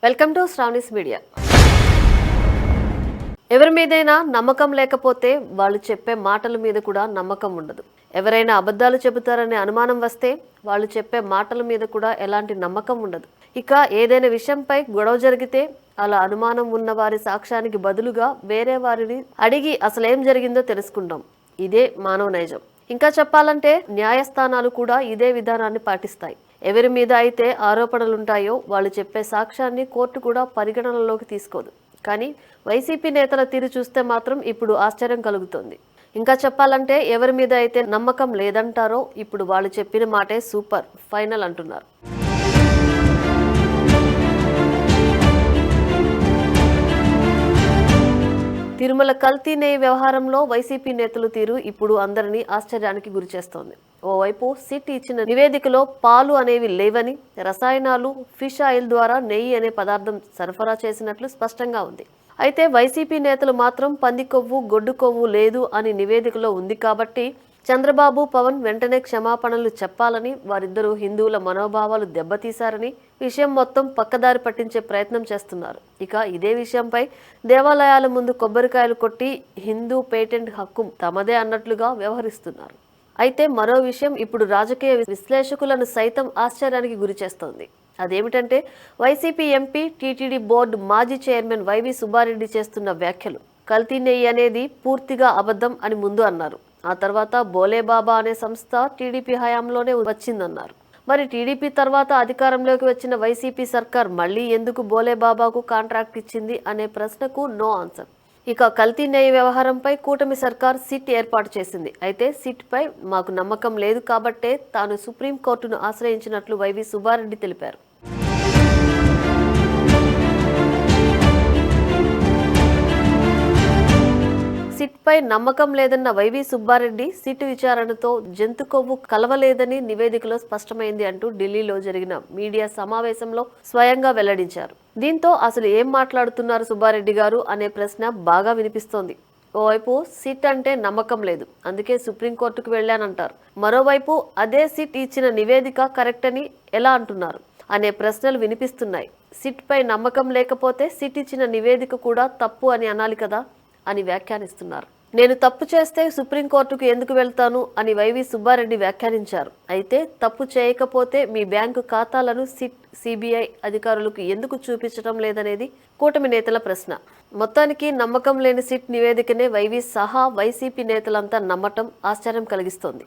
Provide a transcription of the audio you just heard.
Welcome to Sravani's media. ఎవరి మీదైనా నమ్మకం లేకపోతే వాళ్ళు చెప్పే మాటల మీద కూడా నమ్మకం ఉండదు. ఎవరైనా అబద్ధాలు చెబుతారనే అనుమానం వస్తే వాళ్ళు చెప్పే మాటల మీద కూడా ఎలాంటి నమ్మకం ఉండదు. ఇక ఏదైనా విషయంపై గొడవ జరిగితే అలా అనుమానం ఉన్న వారి సాక్ష్యానికి బదులుగా వేరే వారిని అడిగి అసలేం జరిగిందో తెలుసుకుంటాం. ఇదే మానవ నైజం. ఇంకా చెప్పాలంటే న్యాయస్థానాలు కూడా ఇదే విధానాన్ని పాటిస్తాయి. ఎవరి మీద అయితే ఆరోపణలుంటాయో వాళ్ళు చెప్పే సాక్ష్యాన్ని కోర్టు కూడా పరిగణనలోకి తీసుకోదు. కానీ వైసీపీ నేతల తీరు చూస్తే మాత్రం ఇప్పుడు ఆశ్చర్యం కలుగుతుంది. ఇంకా చెప్పాలంటే ఎవరి మీద అయితే నమ్మకం లేదంటారో ఇప్పుడు వాళ్ళు చెప్పిన మాటే సూపర్ ఫైనల్ అంటున్నారు. తిరుమల కల్తీ నెయ్యి వ్యవహారంలో వైసీపీ నేతల తీరు ఇప్పుడు అందరినీ ఆశ్చర్యానికి గురిచేస్తోంది. ఓవైపు సిట్ ఇచ్చిన నివేదికలో పాలు అనేవి లేవని, రసాయనాలు, ఫిష్ ఆయిల్ ద్వారా నెయ్యి అనే పదార్థం సరఫరా చేసినట్లు స్పష్టంగా ఉంది. అయితే వైసీపీ నేతలు మాత్రం పంది కొవ్వు, గొడ్డు కొవ్వు లేదు అని నివేదికలో ఉంది కాబట్టి చంద్రబాబు, పవన్ వెంటనే క్షమాపణలు చెప్పాలని, వారిద్దరూ హిందువుల మనోభావాలు దెబ్బతీశారని విషయం మొత్తం పక్కదారి పట్టించే ప్రయత్నం చేస్తున్నారు. ఇక ఇదే విషయంపై దేవాలయాల ముందు కొబ్బరికాయలు కొట్టి హిందూ పేటెంట్ హక్కు తమదే అన్నట్లుగా వ్యవహరిస్తున్నారు. అయితే మరో విషయం ఇప్పుడు రాజకీయ విశ్లేషకులను సైతం ఆశ్చర్యానికి గురిచేస్తోంది. అదేమిటంటే వైసీపీ ఎంపీ, టీటీడీ బోర్డు మాజీ చైర్మన్ వైవి సుబ్బారెడ్డి చేస్తున్న వ్యాఖ్యలు. కల్తీ నెయ్యి అనేది పూర్తిగా అబద్ధం అని ముందు అన్నారు. ఆ తర్వాత బోలేబాబా అనే సంస్థ టీడీపీ హయాంలోనే వచ్చిందన్నారు. మరి టీడీపీ తర్వాత అధికారంలోకి వచ్చిన వైసీపీ సర్కార్ మళ్లీ ఎందుకు బోలేబాబాకు కాంట్రాక్ట్ ఇచ్చింది అనే ప్రశ్నకు నో ఆన్సర్. ఇక కల్తీ నెయ్యి వ్యవహారంపై కూటమి సర్కార్ సిట్ ఏర్పాటు చేసింది. అయితే సిట్ పై మాకు నమ్మకం లేదు కాబట్టే తాను సుప్రీంకోర్టును ఆశ్రయించినట్లు వైవి సుబ్బారెడ్డి తెలిపారు. సిట్ పై నమ్మకం లేదన్న వైవి సుబ్బారెడ్డి సిట్ విచారణతో జంతు కొవ్వు కలవలేదని నివేదికలో స్పష్టమైంది అంటూ ఢిల్లీలో జరిగిన మీడియా సమావేశంలో స్వయంగా వెల్లడించారు. దీంతో అసలు ఏం మాట్లాడుతున్నారు సుబ్బారెడ్డి గారు అనే ప్రశ్న బాగా వినిపిస్తోంది. ఓవైపు సిట్ అంటే నమ్మకం లేదు, అందుకే సుప్రీంకోర్టుకు వెళ్లానంటారు. మరోవైపు అదే సిట్ ఇచ్చిన నివేదిక కరెక్ట్ అని ఎలా అంటున్నారు అనే ప్రశ్నలు వినిపిస్తున్నాయి. సిట్ పై నమ్మకం లేకపోతే సిట్ ఇచ్చిన నివేదిక కూడా తప్పు అని అనాలి కదా అని వ్యాఖ్యానిస్తున్నారు. నేను తప్పు చేస్తే సుప్రీంకోర్టుకు ఎందుకు వెళ్తాను అని వైవి సుబ్బారెడ్డి వ్యాఖ్యానించారు. అయితే తప్పు చేయకపోతే మీ బ్యాంకు ఖాతాలను సిట్, సిబిఐ అధికారులకు ఎందుకు చూపించడం లేదనేది కూటమి నేతల ప్రశ్న. మొత్తానికి నమ్మకం లేని సిట్ నివేదికనే వైవి సహా వైసీపీ నేతలంతా నమ్మటం ఆశ్చర్యం కలిగిస్తోంది.